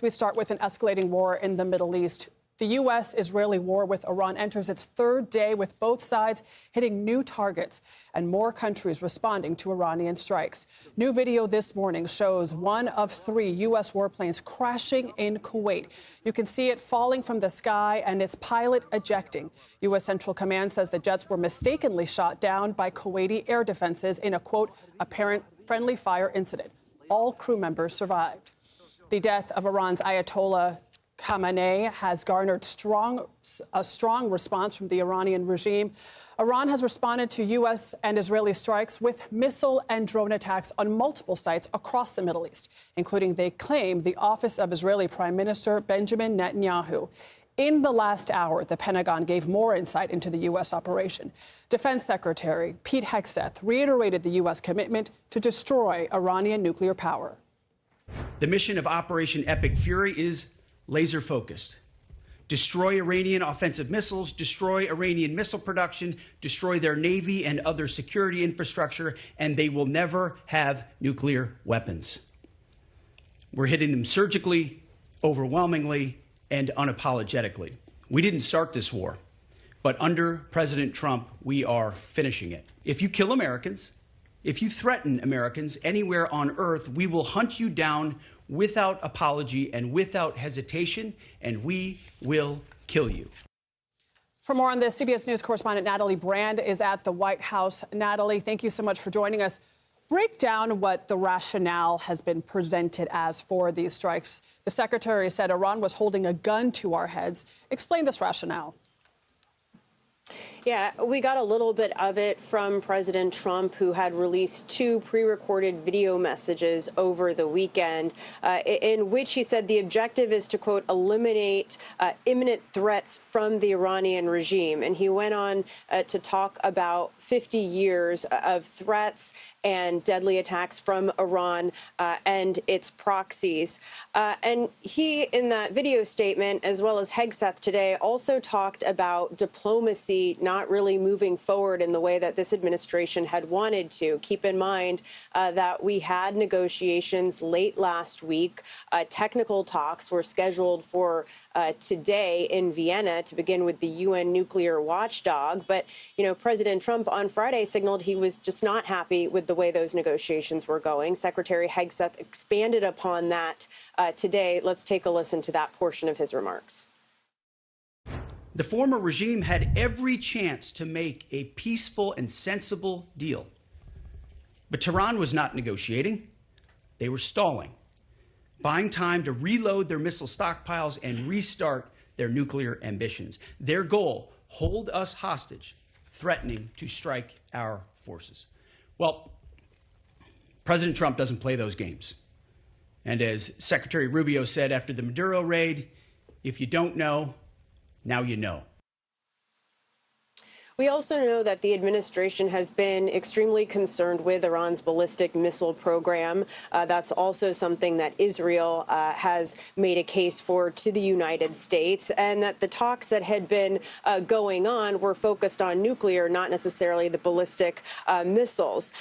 We start with an escalating war in the Middle East. The U.S. Israeli war with Iran enters its third day, with both sides hitting new targets and more countries responding to Iranian strikes. New video this morning shows one of 3 U.S. warplanes crashing in Kuwait. You can see it falling from the sky and its pilot ejecting. U.S. Central Command says the jets were mistakenly shot down by Kuwaiti air defenses in a, quote, apparent friendly fire incident. All crew members survived. The death of Iran's Ayatollah Khamenei has garnered a strong response from the Iranian regime. Iran has responded to U.S. and Israeli strikes with missile and drone attacks on multiple sites across the Middle East, including, they claim, the office of Israeli Prime Minister Benjamin Netanyahu. In the last hour, the Pentagon gave more insight into the U.S. operation. Defense Secretary Pete Hegseth reiterated the U.S. commitment to destroy Iranian nuclear power. The mission of Operation Epic Fury is laser-focused. Destroy Iranian offensive missiles, destroy Iranian missile production, destroy their navy and other security infrastructure, and they will never have nuclear weapons. We're hitting them surgically, overwhelmingly, and unapologetically. We didn't start this war, but under President Trump, we are finishing it. If you kill Americans, if you threaten Americans anywhere on earth, we will hunt you down without apology and without hesitation, and we will kill you. For more on this, CBS News correspondent Natalie Brand is at the White House. Natalie, thank you so much for joining us. Break down what the rationale has been presented as for these strikes. The secretary said Iran was holding a gun to our heads. Explain this rationale. Yeah, we got a little bit of it from President Trump, who had released 2 pre-recorded video messages over the weekend, in which he said the objective is to, quote, eliminate imminent threats from the Iranian regime. And he went on to talk about 50 years of threats and deadly attacks from Iran and its proxies. And he, in that video statement, as well as Hegseth today, also talked about diplomacy not really moving forward in the way that this administration had wanted to. Keep in mind that we had negotiations late last week. Technical talks were scheduled for today in Vienna to begin with the UN nuclear watchdog. But, you know, President Trump on Friday signaled he was just not happy with the way those negotiations were going. Secretary Hegseth expanded upon that today. Let's take a listen to that portion of his remarks. The former regime had every chance to make a peaceful and sensible deal. But Tehran was not negotiating. They were stalling, buying time to reload their missile stockpiles and restart their nuclear ambitions. Their goal, hold us hostage, threatening to strike our forces. Well, President Trump doesn't play those games. And as Secretary Rubio said after the Maduro raid, if you don't know, now you know. We also know that the administration has been extremely concerned with Iran's ballistic missile program. That's also something that Israel has made a case for to the United States, and that the talks that had been going on were focused on nuclear, not necessarily the ballistic missiles.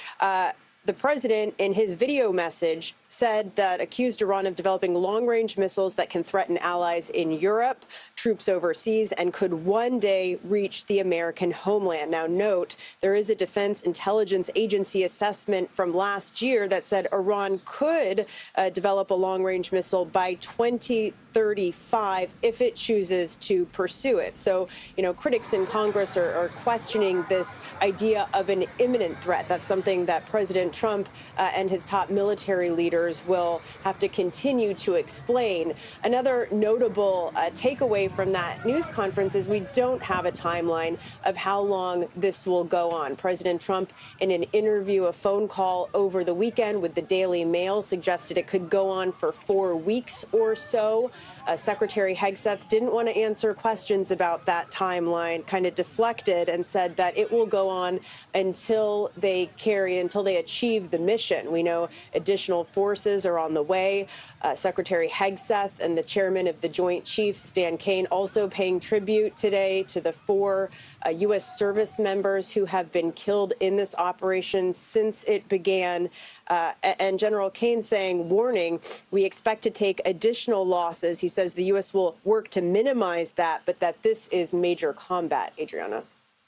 The president, in his video message, said that accused Iran of developing long-range missiles that can threaten allies in Europe, troops overseas, and could one day reach the American homeland. Now, note, there is a Defense Intelligence Agency assessment from last year that said Iran could develop a long-range missile by 2035 if it chooses to pursue it. So, you know, critics in Congress are questioning this idea of an imminent threat. That's something that President Trump and his top military leaders will have to continue to explain. Another notable takeaway from that news conference is we don't have a timeline of how long this will go on. President Trump, in an interview, a phone call over the weekend with the Daily Mail, suggested it could go on for 4 weeks or so. Secretary Hegseth didn't want to answer questions about that timeline, kind of deflected, and said that it will go on until they achieve achieve the mission. We know additional forces are on the way. Secretary Hegseth and the chairman of the Joint Chiefs, Stan Caine, also paying tribute today to the 4 U.S. service members who have been killed in this operation since it began. And General Caine saying, warning, we expect to take additional losses. He says the U.S. will work to minimize that, but that this is major combat. Adriana.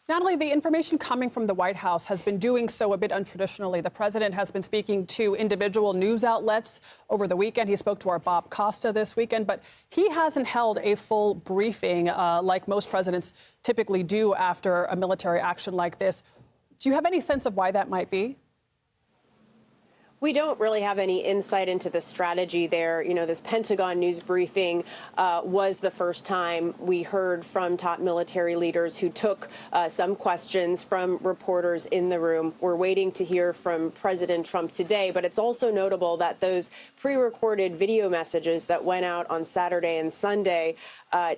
Natalie, the information coming from the White House has been doing so a bit untraditionally. The president has been speaking to individual news outlets over the weekend. He spoke to our Bob Costa this weekend, but he hasn't held a full briefing like most presidents typically do after a military action like this. Do you have any sense of why that might be? We don't really have any insight into the strategy there. You know, this Pentagon news briefing was the first time we heard from top military leaders who took some questions from reporters in the room. We're waiting to hear from President Trump today, but it's also notable that those pre-recorded video messages that went out on Saturday and Sunday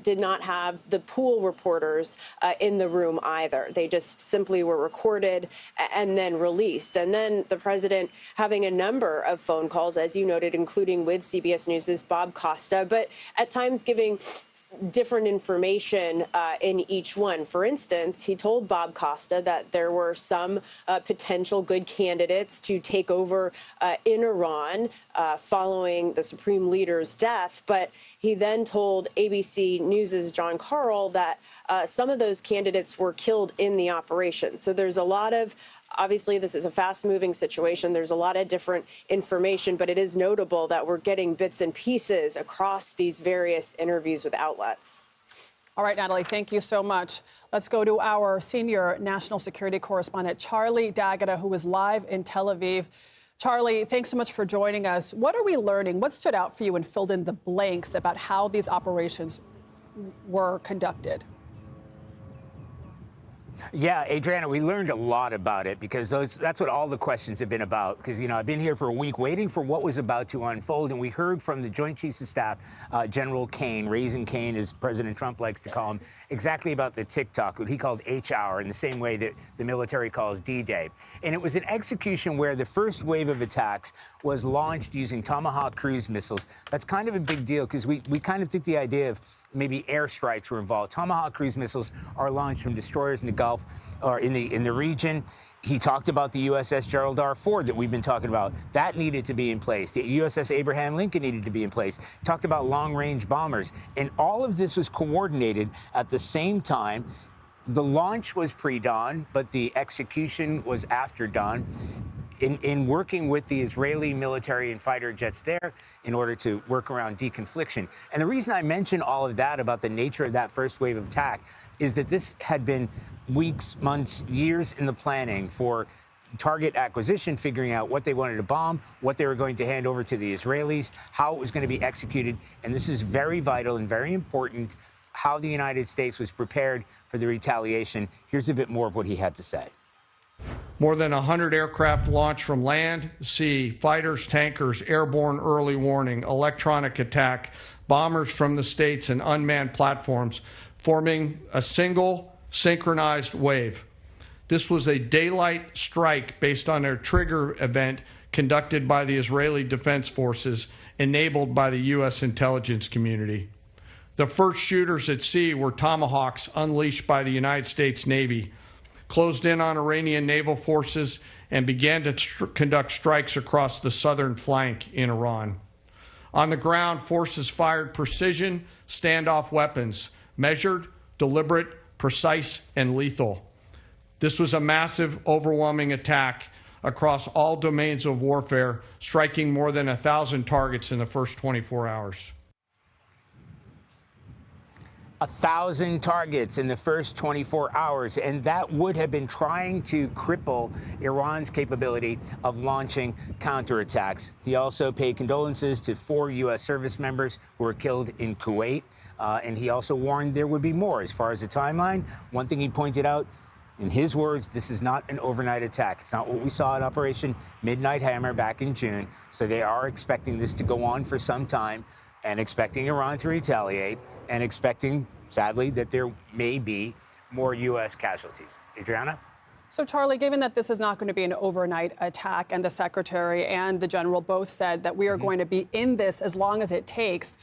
did not have the pool reporters in the room either. They just simply were recorded and then released. And then the president having a number of phone calls, as you noted, including with CBS News' Bob Costa, but at times giving different information in each one. For instance, he told Bob Costa that there were some potential good candidates to take over in Iran following the supreme leader's death, but he then told ABC News' John Carl that some of those candidates were killed in the operation. So there's a lot of, obviously this is a fast-moving situation. There's a lot of different information, but it is notable that we're getting bits and pieces across these various interviews with outlets. All right, Natalie, thank you so much. Let's go to our senior national security correspondent, Charlie D'Agata, who is live in Tel Aviv. Charlie, thanks so much for joining us. What are we learning? What stood out for you and filled in the blanks about how these operations were conducted? Yeah, Adriana, we learned a lot about it because that's what all the questions have been about. Because, you know, I've been here for a week waiting for what was about to unfold. And we heard from the Joint Chiefs of Staff, General Caine, Raising Caine, as President Trump likes to call him, exactly about the tick-tock, what he called H-hour, in the same way that the military calls D-Day. And it was an execution where the first wave of attacks was launched using Tomahawk cruise missiles. That's kind of a big deal because we kind of think the idea of maybe airstrikes were involved. Tomahawk cruise missiles are launched from destroyers in the Gulf or in the region. He talked about the USS Gerald R. Ford that we've been talking about. That needed to be in place. The USS Abraham Lincoln needed to be in place. Talked about long-range bombers. And all of this was coordinated at the same time. The launch was pre-dawn, but the execution was after dawn. In working with the Israeli military and fighter jets there in order to work around deconfliction. And the reason I mention all of that about the nature of that first wave of attack is that this had been weeks, months, years in the planning for target acquisition, figuring out what they wanted to bomb, what they were going to hand over to the Israelis, how it was going to be executed. And this is very vital and very important, how the United States was prepared for the retaliation. Here's a bit more of what he had to say. More than 100 aircraft launched from land, sea, fighters, tankers, airborne early warning, electronic attack, bombers from the states, and unmanned platforms, forming a single synchronized wave. This was a daylight strike based on a trigger event conducted by the Israeli Defense Forces, enabled by the U.S. intelligence community. The first shooters at sea were Tomahawks unleashed by the United States Navy, closed in on Iranian naval forces, and began to conduct strikes across the southern flank in Iran. On the ground, forces fired precision standoff weapons, measured, deliberate, precise, and lethal. This was a massive, overwhelming attack across all domains of warfare, striking more than 1,000 targets in the first 24 hours. 1,000 targets in the first 24 hours, and that would have been trying to cripple Iran's capability of launching counterattacks. He also paid condolences to 4 U.S. service members who were killed in Kuwait, and he also warned there would be more. As far as the timeline, one thing he pointed out, in his words, this is not an overnight attack. It's not what we saw at Operation Midnight Hammer back in June, so they are expecting this to go on for some time, and expecting Iran to retaliate, and expecting, sadly, that there may be more U.S. casualties. Adriana? So, Charlie, given that this is not going to be an overnight attack, and the secretary and the general both said that we are going to be in this as long as it takes,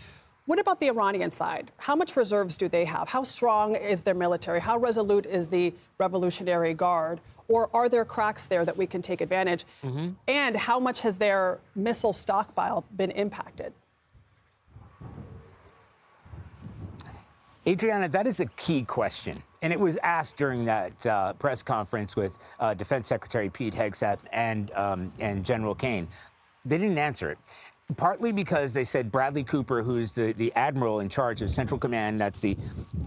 what about the Iranian side? How much reserves do they have? How strong is their military? How resolute is the Revolutionary Guard? Or are there cracks there that we can take advantage? And how much has their missile stockpile been impacted? Adriana, that is a key question. And it was asked during that press conference with Defense Secretary Pete Hegseth and General Caine. They didn't answer it. Partly because they said Bradley Cooper, who's the admiral in charge of Central Command, that's the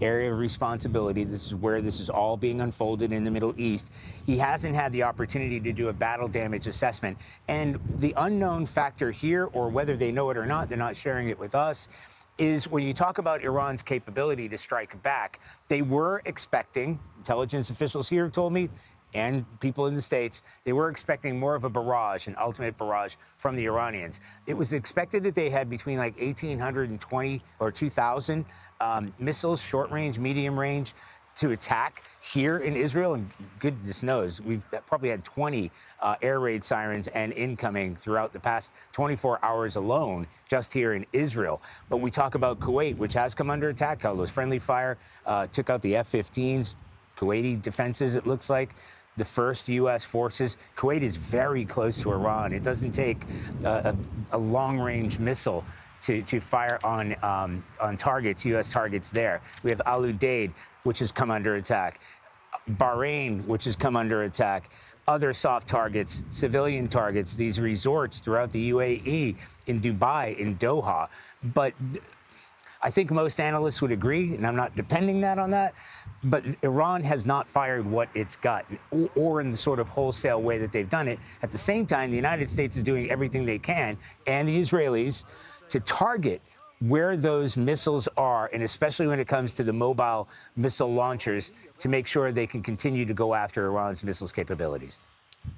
area of responsibility. This is where this is all being unfolded in the Middle East. He hasn't had the opportunity to do a battle damage assessment. And the unknown factor here, or whether they know it or not, they're not sharing it with us, is when you talk about Iran's capability to strike back, they were expecting, intelligence officials here told me, and people in the States, they were expecting more of a barrage, an ultimate barrage from the Iranians. It was expected that they had between like 1,820 or 2,000 missiles, short range, medium range, to attack here in Israel. And goodness knows, we've probably had 20 air raid sirens and incoming throughout the past 24 hours alone, just here in Israel. But we talk about Kuwait, which has come under attack. All those friendly fire took out the F-15s, Kuwaiti defenses, it looks like. The first U.S. forces. Kuwait is very close to Iran. It doesn't take a long-range missile to fire on targets, U.S. targets there. We have Al Udeid, which has come under attack. Bahrain, which has come under attack. Other soft targets, civilian targets, these resorts throughout the UAE, in Dubai, in Doha. But I think most analysts would agree, and I'm not depending that on that, but Iran has not fired what it's got, or in the sort of wholesale way that they've done it. At the same time, the United States is doing everything they can, and the Israelis, to target where those missiles are, and especially when it comes to the mobile missile launchers, to make sure they can continue to go after Iran's missiles capabilities.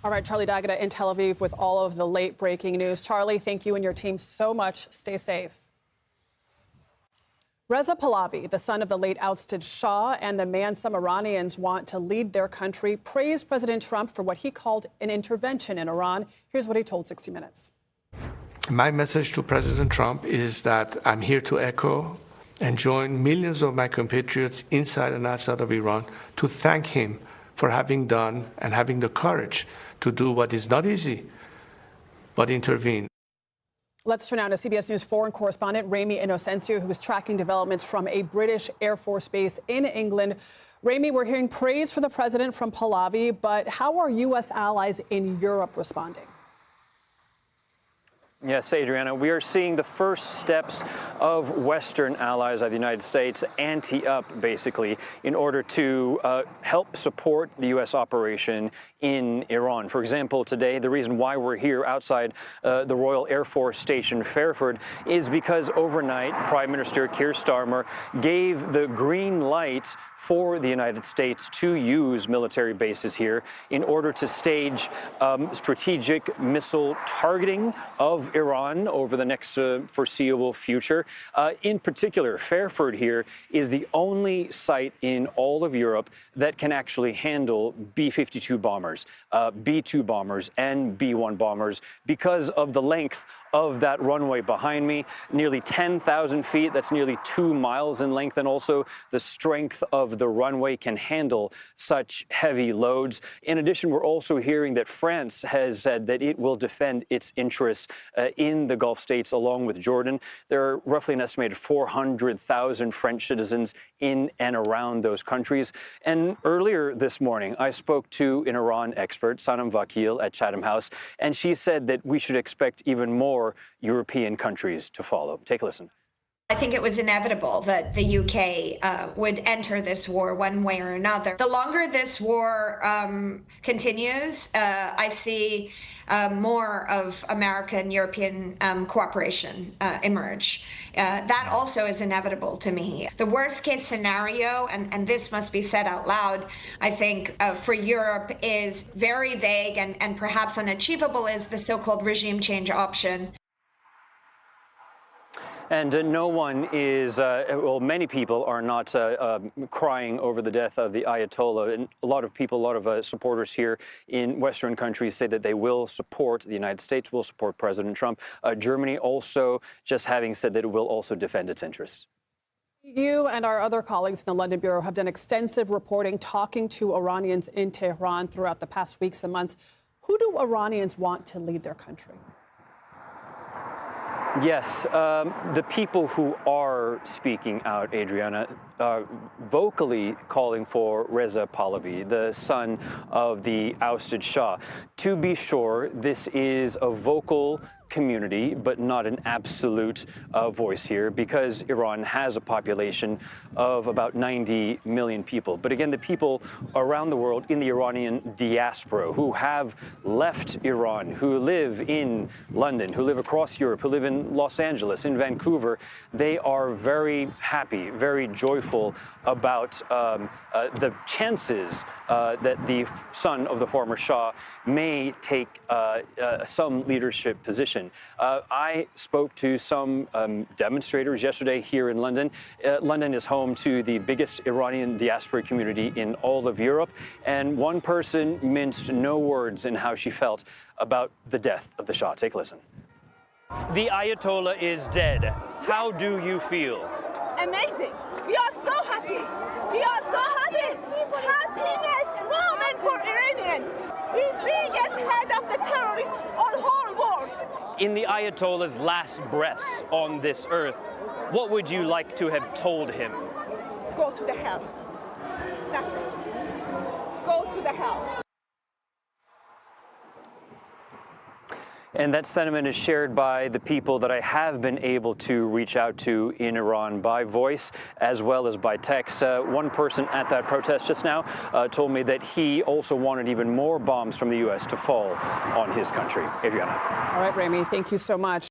All right, Charlie D'Agata in Tel Aviv with all of the late breaking news. Charlie, thank you and your team so much. Stay safe. Reza Pahlavi, the son of the late ousted Shah and the man some Iranians want to lead their country, praised President Trump for what he called an intervention in Iran. Here's what he told 60 Minutes. My message to President Trump is that I'm here to echo and join millions of my compatriots inside and outside of Iran to thank him for having done and having the courage to do what is not easy, but intervene. Let's turn now to CBS News foreign correspondent Ramy Inocencio, who is tracking developments from a British Air Force base in England. Ramy, we're hearing praise for the president from Pahlavi, but how are U.S. allies in Europe responding? Yes, Adriana, we are seeing the first steps of Western allies of the United States ante up, basically, in order to help support the U.S. operation in Iran. For example, today, the reason why we're here outside the Royal Air Force Station Fairford is because overnight, Prime Minister Keir Starmer gave the green light for the United States to use military bases here in order to stage strategic missile targeting of Iran over the next foreseeable future. In particular, Fairford here is the only site in all of Europe that can actually handle B-52 bombers, B-2 bombers, and B-1 bombers because of the length of that runway behind me, nearly 10,000 feet. That's nearly 2 miles in length. And also the strength of the runway can handle such heavy loads. In addition, we're also hearing that France has said that it will defend its interests in the Gulf states along with Jordan. There are roughly an estimated 400,000 French citizens in and around those countries. And earlier this morning, I spoke to an Iran expert, Sanam Vakil at Chatham House, and she said that we should expect even more European countries to follow. Take a listen. I think it was inevitable that the UK would enter this war one way or another. The longer this war continues, I see more of American European cooperation emerge. That also is inevitable to me. The worst case scenario, and this must be said out loud, I think for Europe is very vague and perhaps unachievable, is the so-called regime change option. And no one is, well, many people are not crying over the death of the Ayatollah. And a lot of people, a lot of supporters here in Western countries say that they will support, the United States will support President Trump. Germany also just having said that it will also defend its interests. You and our other colleagues in the London Bureau have done extensive reporting, talking to Iranians in Tehran throughout the past weeks and months. Who do Iranians want to lead their country? Yes, the people who are speaking out, Adriana, vocally calling for Reza Pahlavi, the son of the ousted Shah. To be sure, this is a vocal community, but not an absolute voice here, because Iran has a population of about 90 million people. But again, the people around the world in the Iranian diaspora who have left Iran, who live in London, who live across Europe, who live in Los Angeles, in Vancouver, they are very happy, very joyful about the chances that the son of the former Shah may take some leadership position. I spoke to some demonstrators yesterday here in London. London is home to the biggest Iranian diaspora community in all of Europe, and one person minced no words in how she felt about the death of the Shah. Take a listen. The Ayatollah is dead. How do you feel? Amazing. We are so happy. We are so happy. Happiness moment for Iranian. He's biggest head of the terrorists on the whole world. In the Ayatollah's last breaths on this earth, what would you like to have told him? Go to the hell. That's it. Go to the hell. And that sentiment is shared by the people that I have been able to reach out to in Iran by voice as well as by text. One person at that protest just now told me that he also wanted even more bombs from the U.S. to fall on his country. Adriana. All right, Ramy, thank you so much.